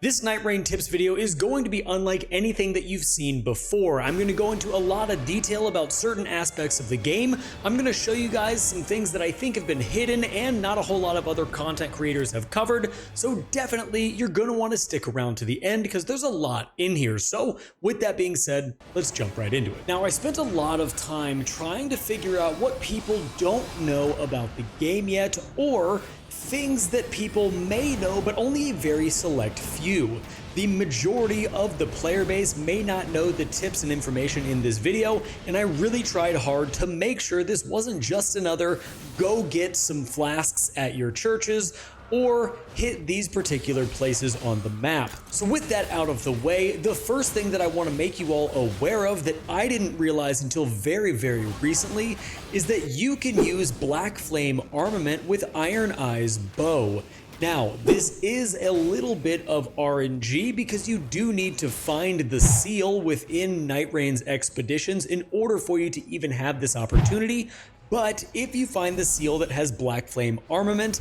This Nightreign tips video is going to be unlike anything that you've seen before. I'm going to go into a lot of detail about certain aspects of the game. I'm going to show you guys some things that I think have been hidden and not a whole lot of other content creators have covered. So definitely you're going to want to stick around to the end because there's a lot in here. So with that being said, let's jump right into it. Now, I spent a lot of time trying to figure out what people don't know about the game yet, or things that people may know but only a very select few. The majority of the player base may not know the tips and information in this video, and I really tried hard to make sure this wasn't just another go get some flasks at your churches or hit these particular places on the map. So with that out of the way, the first thing that I want to make you all aware of that I didn't realize until very recently is that you can use Blackflame armament with Iron Eye's bow. Now, this is a little bit of RNG because you do need to find the seal within Nightreign's expeditions in order for you to even have this opportunity. But if you find the seal that has Blackflame armament,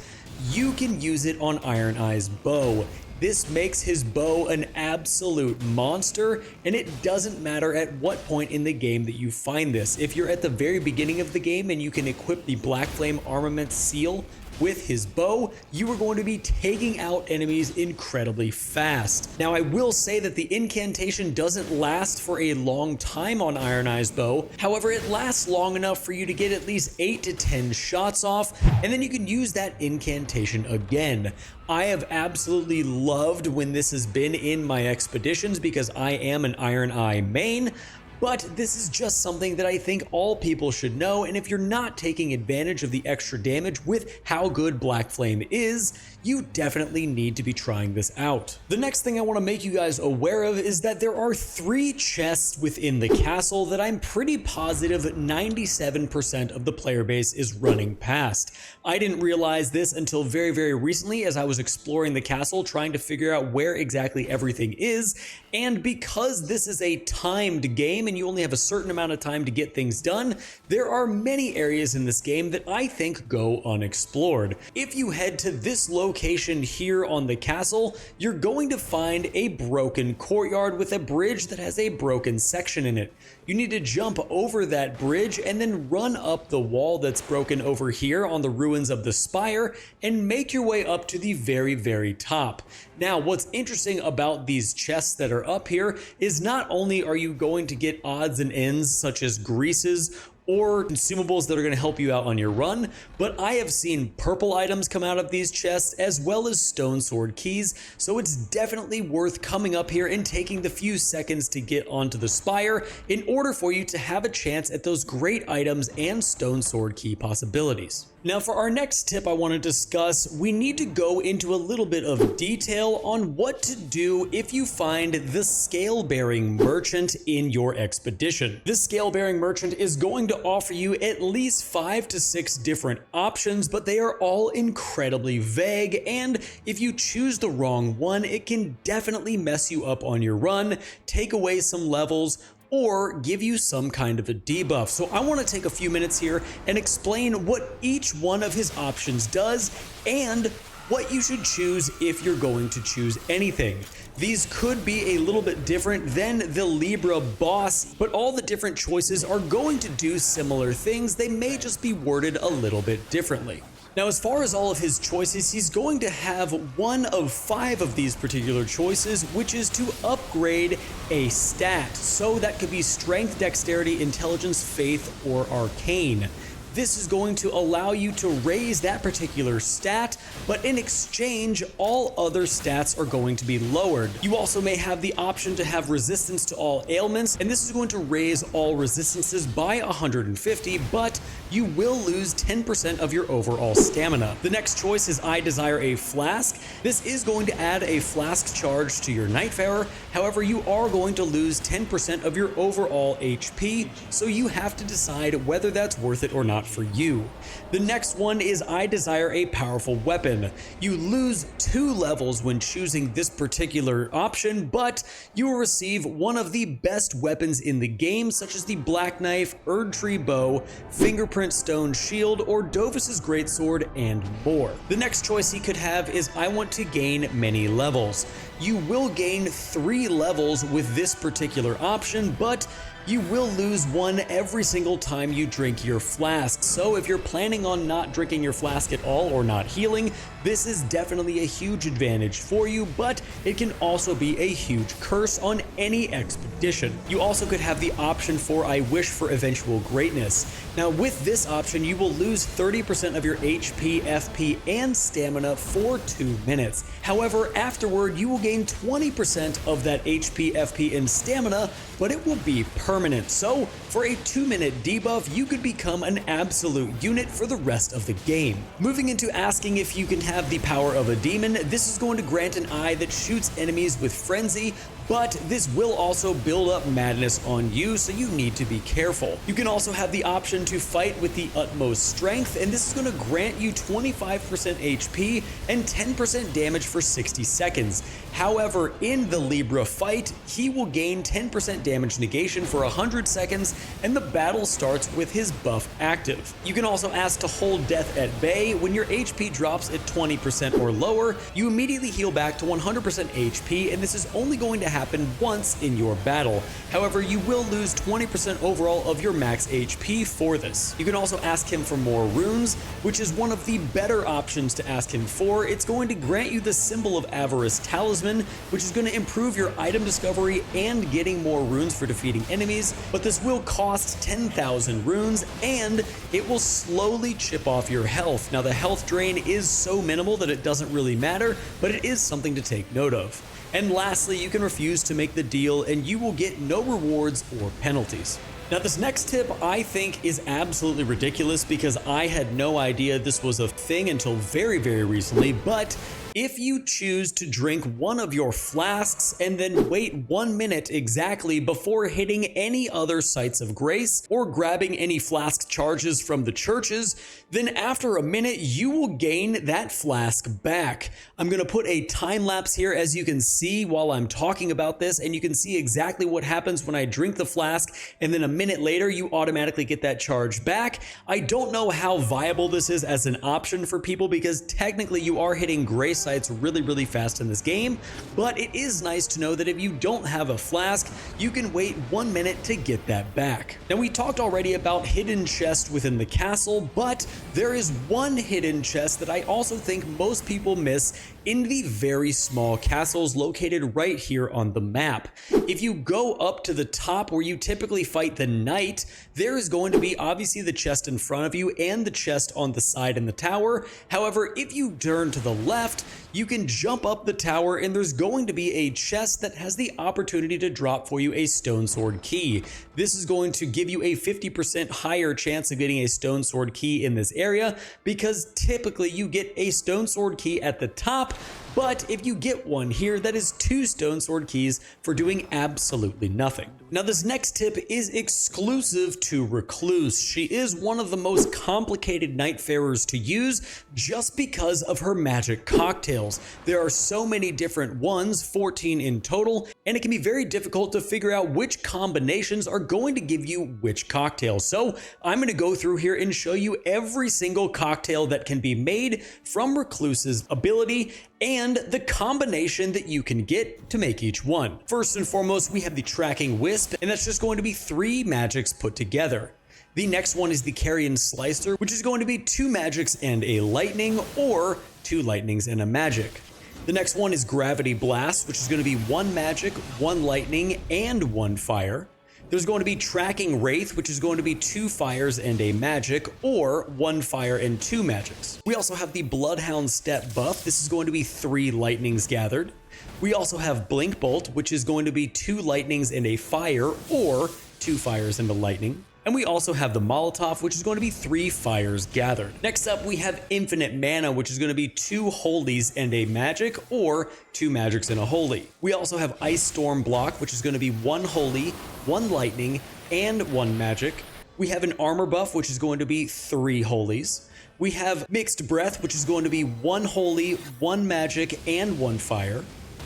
you can use it on Iron Eye's bow. This makes his bow an absolute monster, and it doesn't matter at what point in the game that you find this. If you're at the very beginning of the game and you can equip the Blackflame armament seal with his bow, you are going to be taking out enemies incredibly fast. Now, I will say that the incantation doesn't last for a long time on Iron Eye's bow. However, it lasts long enough for you to get at least 8 to 10 shots off, and then you can use that incantation again. I have absolutely loved when this has been in my expeditions because I am an Iron Eye main. But this is just something that I think all people should know, and if you're not taking advantage of the extra damage with how good Blackflame is, you definitely need to be trying this out. The next thing I want to make you guys aware of is that there are 3 chests within the castle that I'm pretty positive 97% of the player base is running past. I didn't realize this until very recently as I was exploring the castle trying to figure out where exactly everything is, and because this is a timed game and you only have a certain amount of time to get things done, there are many areas in this game that I think go unexplored. If you head to this location here on the castle, you're going to find a broken courtyard with a bridge that has a broken section in it. You need to jump over that bridge and then run up the wall that's broken over here on the ruins of the spire and make your way up to the very top. Now, what's interesting about these chests that are up here is not only are you going to get odds and ends such as greases or consumables that are going to help you out on your run, but I have seen purple items come out of these chests as well as stone sword keys, so it's definitely worth coming up here and taking the few seconds to get onto the spire in order for you to have a chance at those great items and stone sword key possibilities. Now, for our next tip I want to discuss, we need to go into a little bit of detail on what to do if you find the scale-bearing merchant in your expedition. This scale-bearing merchant is going to offer you at least 5 to 6 different options, but they are all incredibly vague, and if you choose the wrong one, it can definitely mess you up on your run, take away some levels, or give you some kind of a debuff. So I want to take a few minutes here and explain what each one of his options does and what you should choose if you're going to choose anything. These could be a little bit different than the Libra boss, but all the different choices are going to do similar things. They may just be worded a little bit differently. Now, as far as all of his choices, he's going to have one of 5 of these particular choices, which is to upgrade a stat. So that could be strength, dexterity, intelligence, faith, or arcane. This is going to allow you to raise that particular stat, but in exchange, all other stats are going to be lowered. You also may have the option to have resistance to all ailments, and this is going to raise all resistances by 150, but you will lose 10% of your overall stamina. The next choice is I desire a flask. This is going to add a flask charge to your Nightfarer. However, you are going to lose 10% of your overall HP, so you have to decide whether that's worth it or not for you. The next one is I desire a powerful weapon. You lose 2 levels when choosing this particular option, but you will receive one of the best weapons in the game, such as the Black Knife, Erdtree Bow, Fingerprint Stone Shield, or Dovis's Greatsword, and more. The next choice he could have is I want to gain many levels. You will gain 3 levels with this particular option, but you will lose 1 every single time you drink your flask. So if you're planning on not drinking your flask at all or not healing, this is definitely a huge advantage for you, but it can also be a huge curse on any expedition. You also could have the option for I Wish for Eventual Greatness. Now with this option, you will lose 30% of your HP, FP, and stamina for 2 minutes. However, afterward, you will gain 20% of that HP, FP, and stamina, but it will be permanent. So for a 2-minute debuff, you could become an absolute unit for the rest of the game. Moving into asking if you can have the power of a demon, this is going to grant an eye that shoots enemies with frenzy, but this will also build up madness on you, so you need to be careful. You can also have the option to fight with the utmost strength, and this is going to grant you 25% HP and 10% damage for 60 seconds. However, in the Libra fight, he will gain 10% damage negation for 100 seconds, and the battle starts with his buff active. You can also ask to hold death at bay. When your HP drops at 20% or lower, you immediately heal back to 100% HP, and this is only going to happen once in your battle. However, you will lose 20% overall of your max HP for this. You can also ask him for more runes, which is one of the better options to ask him for. It's going to grant you the Symbol of Avarice Talisman, which is going to improve your item discovery and getting more runes for defeating enemies, but this will cost 10,000 runes, and it will slowly chip off your health. Now the health drain is so minimal that it doesn't really matter, but it is something to take note of. And lastly, you can refuse to make the deal and you will get no rewards or penalties. Now this next tip I think is absolutely ridiculous because I had no idea this was a thing until very recently, but if you choose to drink one of your flasks and then wait 1 minute exactly before hitting any other sites of grace or grabbing any flask charges from the churches, then after a minute you will gain that flask back. I'm going to put a time lapse here as you can see while I'm talking about this, and you can see exactly what happens when I drink the flask and then a minute later you automatically get that charge back. I don't know how viable this is as an option for people because technically you are hitting grace sites really fast in this game, but it is nice to know that if you don't have a flask, you can wait 1 minute to get that back. Now we talked already about hidden chests within the castle, but there is one hidden chest that I also think most people miss in the very small castles located right here on the map. If you go up to the top where you typically fight the knight, there is going to be obviously the chest in front of you and the chest on the side in the tower. However, if you turn to the left, you can jump up the tower and there's going to be a chest that has the opportunity to drop for you a stone sword key. This is going to give you a 50% higher chance of getting a stone sword key in this area because typically you get a stone sword key at the top, but if you get one here, that is 2 stone sword keys for doing absolutely nothing. Now this next tip is exclusive to Recluse. She is one of the most complicated Nightfarers to use just because of her magic cocktails. There are so many different ones, 14 in total, and it can be very difficult to figure out which combinations are going to give you which cocktail. So I'm going to go through here and show you every single cocktail that can be made from Recluse's ability and the combination that you can get to make each one. First and foremost, we have the Tracking Wisp, and that's just going to be 3 magics put together. The next one is the Carrion Slicer, which is going to be 2 magics and a lightning, or 2 lightnings and a magic. The next one is Gravity Blast, which is going to be 1 magic, 1 lightning, and 1 fire. There's going to be Tracking Wraith, which is going to be 2 fires and a magic, or 1 fire and 2 magics. We also have the Bloodhound Step buff. This is going to be 3 lightnings gathered. We also have Blink Bolt, which is going to be 2 lightnings and a fire, or 2 fires and a lightning. And we also have the Molotov, which is going to be 3 fires gathered. Next up, we have Infinite Mana, which is going to be 2 holies and a magic, or 2 magics and a holy. We also have Ice Storm Block, which is going to be 1 holy, 1 lightning, and 1 magic. We have an armor buff, which is going to be 3 holies. We have Mixed Breath, which is going to be 1 holy, 1 magic, and 1 fire.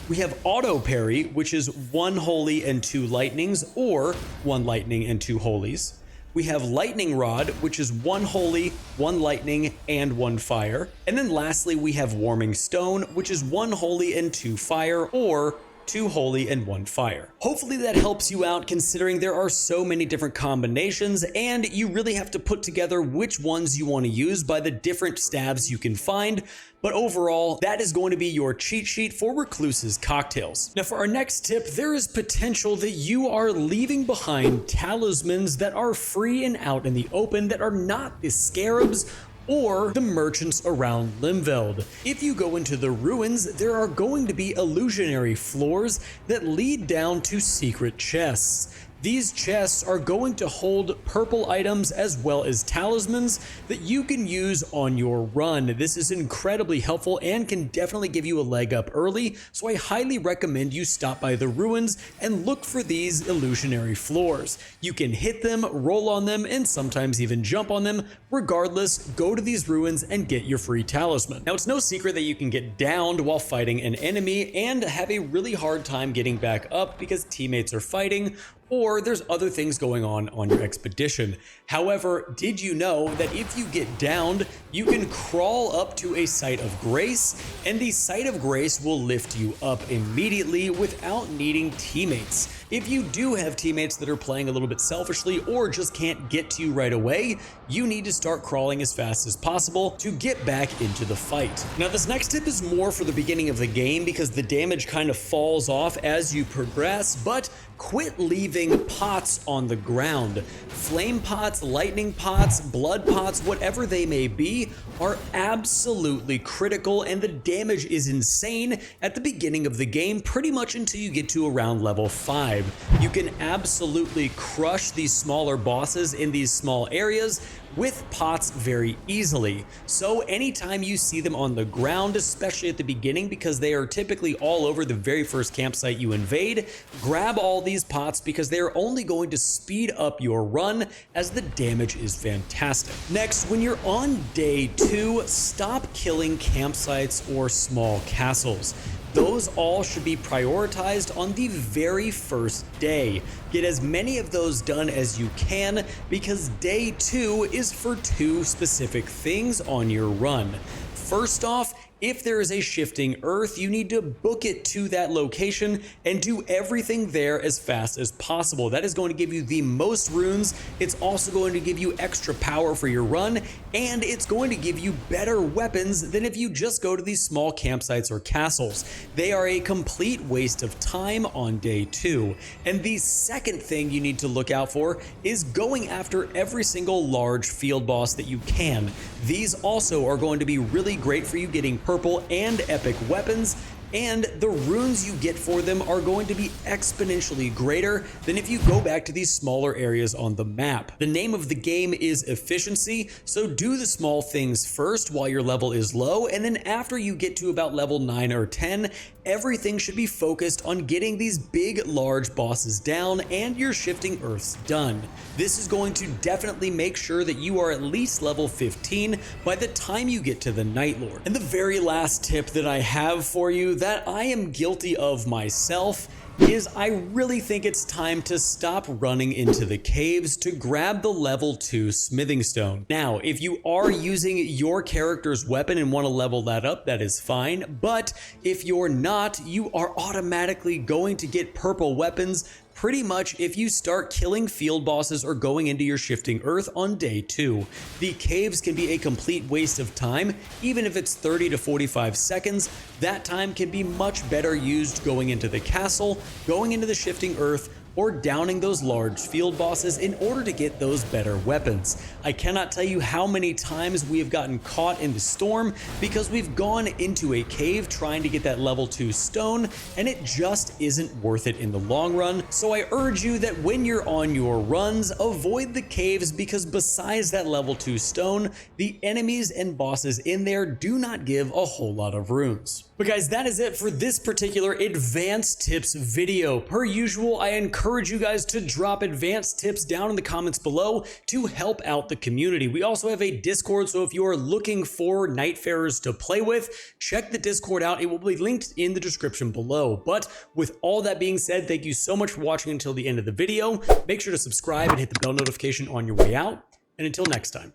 We have Auto Parry, which is 1 holy and 2 lightnings, or 1 lightning and 2 holies. We have Lightning Rod, which is 1 holy, 1 lightning, and 1 fire. And then lastly, we have Warming Stone, which is 1 holy and 2 fire, or 2 holy and 1 fire. Hopefully that helps you out, considering there are so many different combinations and you really have to put together which ones you want to use by the different stabs you can find. But overall, that is going to be your cheat sheet for Recluse's cocktails. Now for our next tip, there is potential that you are leaving behind talismans that are free and out in the open that are not the scarabs or the merchants around Limveld. If you go into the ruins, there are going to be illusionary floors that lead down to secret chests. These chests are going to hold purple items as well as talismans that you can use on your run. This is incredibly helpful and can definitely give you a leg up early, so I highly recommend you stop by the ruins and look for these illusionary floors. You can hit them, roll on them, and sometimes even jump on them. Regardless, go to these ruins and get your free talisman. Now, it's no secret that you can get downed while fighting an enemy and have a really hard time getting back up because teammates are fighting, or there's other things going on your expedition. However, did you know that if you get downed, you can crawl up to a site of grace, and the site of grace will lift you up immediately without needing teammates. If you do have teammates that are playing a little bit selfishly or just can't get to you right away, you need to start crawling as fast as possible to get back into the fight. Now, this next tip is more for the beginning of the game because the damage kind of falls off as you progress, but quit leaving pots on the ground. Flame pots, lightning pots, blood pots, whatever they may be, are absolutely critical, and the damage is insane at the beginning of the game, pretty much until you get to around level 5. You can absolutely crush these smaller bosses in these small areas with pots very easily. So anytime you see them on the ground, especially at the beginning, because they are typically all over the very first campsite you invade, grab all these pots because they are only going to speed up your run as the damage is fantastic. Next, when you're on day 2, stop killing campsites or small castles. Those all should be prioritized on the very first day. Get as many of those done as you can because day 2 is for 2 specific things on your run. First off, if there is a shifting earth, you need to book it to that location and do everything there as fast as possible. That is going to give you the most runes. It's also going to give you extra power for your run, and it's going to give you better weapons than if you just go to these small campsites or castles. They are a complete waste of time on day 2. And the second thing you need to look out for is going after every single large field boss that you can. These also are going to be really great for you getting purple and epic weapons, and the runes you get for them are going to be exponentially greater than if you go back to these smaller areas on the map. The name of the game is efficiency, so do the small things first while your level is low, and then after you get to about level 9 or 10, everything should be focused on getting these big, large bosses down and your shifting earths done. This is going to definitely make sure that you are at least level 15 by the time you get to the Night Lord. And the very last tip that I have for you that I am guilty of myself is I really think it's time to stop running into the caves to grab the level 2 smithing stone. Now, if you are using your character's weapon and want to level that up, that is fine, but if you're not, you are automatically going to get purple weapons pretty much if you start killing field bosses or going into your shifting earth on day 2. The caves can be a complete waste of time, even if it's 30 to 45 seconds. That time can be much better used going into the castle, going into the shifting earth, or downing those large field bosses in order to get those better weapons. I cannot tell you how many times we have gotten caught in the storm because we've gone into a cave trying to get that level 2 stone, and it just isn't worth it in the long run. So I urge you that when you're on your runs, avoid the caves because besides that level 2 stone, the enemies and bosses in there do not give a whole lot of runes. But guys, that is it for this particular advanced tips video. Per usual, I encourage you guys to drop advanced tips down in the comments below to help out the community. We also have a Discord, so if you are looking for Nightfarers to play with, check the Discord out. It will be linked in the description below. But with all that being said, thank you so much for watching. watching until the end of the video. Make sure to subscribe and hit the bell notification on your way out. And until next time,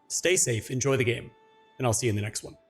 stay safe, enjoy the game, and I'll see you in the next one.